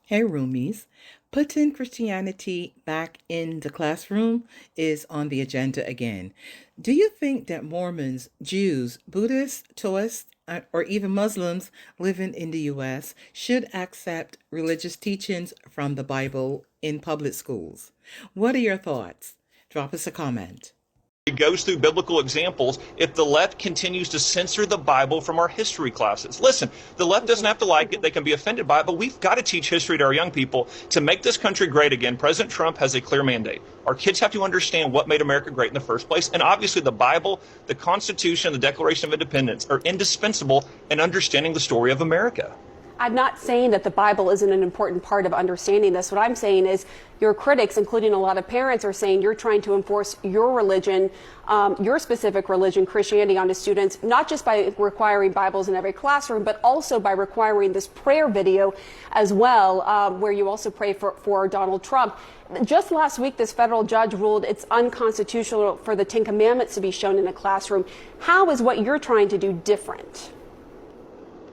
Hey, roomies. Putting Christianity back in the classroom is on the agenda again. Do you think that Mormons, Jews, Buddhists, Toaists, or even Muslims living in the US should accept religious teachings from the Bible in public schools? What are your thoughts? Drop us a comment. It goes through biblical examples if the left continues to censor the Bible from our history classes. Listen, the left doesn't have to like it. They can be offended by it, but we've got to teach history to our young people to make this country great again. President Trump has a clear mandate. Our kids have to understand what made America great in the first place. And obviously the Bible, the Constitution, the Declaration of Independence are indispensable in understanding the story of America. I'm not saying that the Bible isn't an important part of understanding this. What I'm saying is your critics, including a lot of parents, are saying you're trying to enforce your religion, your specific religion, Christianity, onto students, not just by requiring Bibles in every classroom, but also by requiring this prayer video as well, where you also pray for Donald Trump. Just last week, this federal judge ruled it's unconstitutional for the Ten Commandments to be shown in a classroom. How is what you're trying to do different?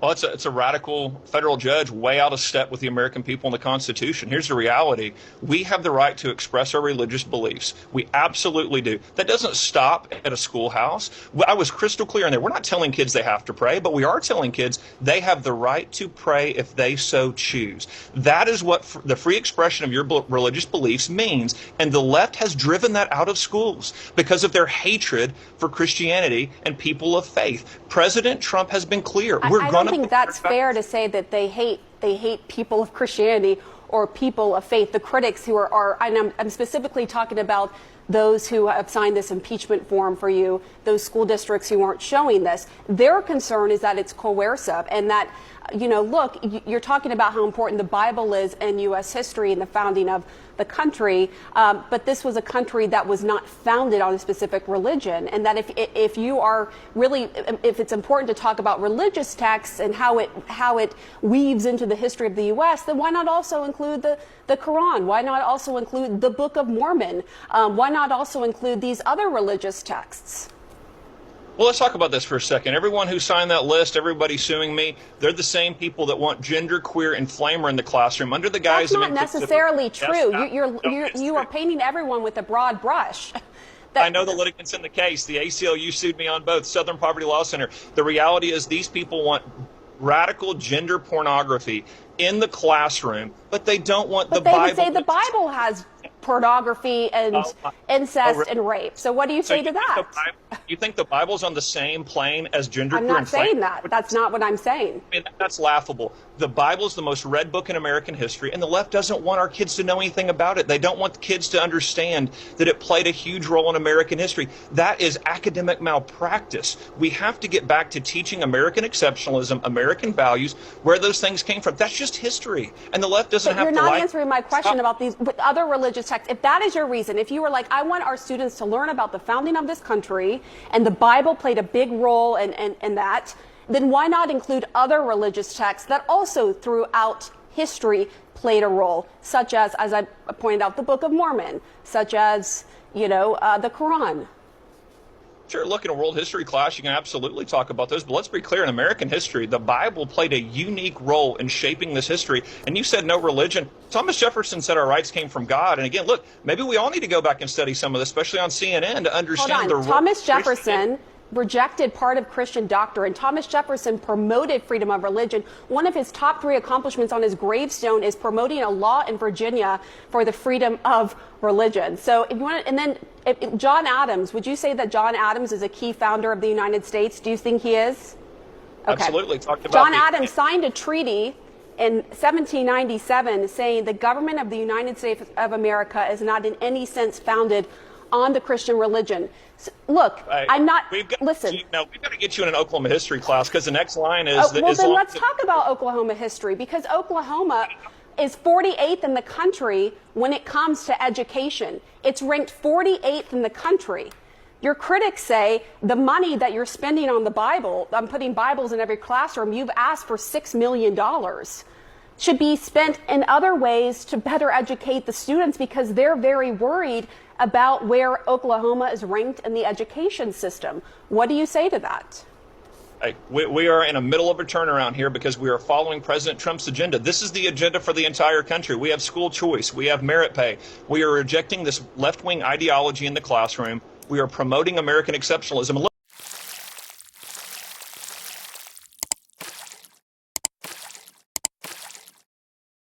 Well, it's a radical federal judge way out of step with the American people and the Constitution. Here's the reality. We have the right to express our religious beliefs. We absolutely do. That doesn't stop at a schoolhouse. I was crystal clear in there. We're not telling kids they have to pray, but we are telling kids they have the right to pray if they so choose. That is what the free expression of your religious beliefs means. And the left has driven that out of schools because of their hatred for Christianity and people of faith. President Trump has been clear. I don't think that's fair to say that they hate people of Christianity or people of faith. The critics who are and I'm specifically talking about those who have signed this impeachment form for you, those school districts who aren't showing this. Their concern is that it's coercive and that, look, you're talking about how important the Bible is in U.S. history and the founding of the country, but this was a country that was not founded on a specific religion, and that if you are really, if it's important to talk about religious texts and how it weaves into the history of the U.S., then why not also include the Quran? Why not also include the Book of Mormon? Why not also include these other religious texts? Well, let's talk about this for a second. Everyone who signed that list, everybody suing me, they're the same people that want gender, queer, and flamer in the classroom under the guise of... That's not necessarily true. You are painting everyone with a broad brush. I know the litigants in the case. The ACLU sued me on both. Southern Poverty Law Center. The reality is these people want radical gender pornography in the classroom, but they don't want the Bible. But they would say the Bible has pornography and incest and rape. So what do you say to that? You think the Bible's on the same plane as gender? I'm not saying that. That's not what I'm saying. I mean, that's laughable. The Bible is the most read book in American history, and the left doesn't want our kids to know anything about it. They don't want the kids to understand that it played a huge role in American history. That is academic malpractice. We have to get back to teaching American exceptionalism, American values, where those things came from. That's just history, and the left doesn't have to. You're not answering my question about these other religious texts. If that is your reason, if you were like, I want our students to learn about the founding of this country, and the Bible played a big role in that, then why not include other religious texts that also throughout history played a role, such as I pointed out, the Book of Mormon, such as, the Quran? Sure, look, in a world history class, you can absolutely talk about those. But let's be clear, in American history, the Bible played a unique role in shaping this history. And you said no religion. Thomas Jefferson said our rights came from God. And again, look, maybe we all need to go back and study some of this, especially on CNN, to understand the role. Thomas Jefferson rejected part of Christian doctrine. Thomas Jefferson promoted freedom of religion. One of his top 3 accomplishments on his gravestone is promoting a law in Virginia for the freedom of religion. So if you want, and then John Adams, would you say that John Adams is a key founder of the United States? Do you think he is? Okay. Absolutely. Talked about John Adams signed a treaty in 1797 saying the government of the United States of America is not in any sense founded on the Christian religion. So, look, I'm not. Listen. We've got to get you in an Oklahoma history class because the next line is. Well, then let's talk about Oklahoma history, because Oklahoma is 48th in the country when it comes to education. It's ranked 48th in the country. Your critics say the money that you're spending on the Bible, I'm putting Bibles in every classroom, you've asked for $6 million, should be spent in other ways to better educate the students, because they're very worried about where Oklahoma is ranked in the education system. What do you say to that? Hey, we are in the middle of a turnaround here because we are following President Trump's agenda. This is the agenda for the entire country. We have school choice. We have merit pay. We are rejecting this left-wing ideology in the classroom. We are promoting American exceptionalism.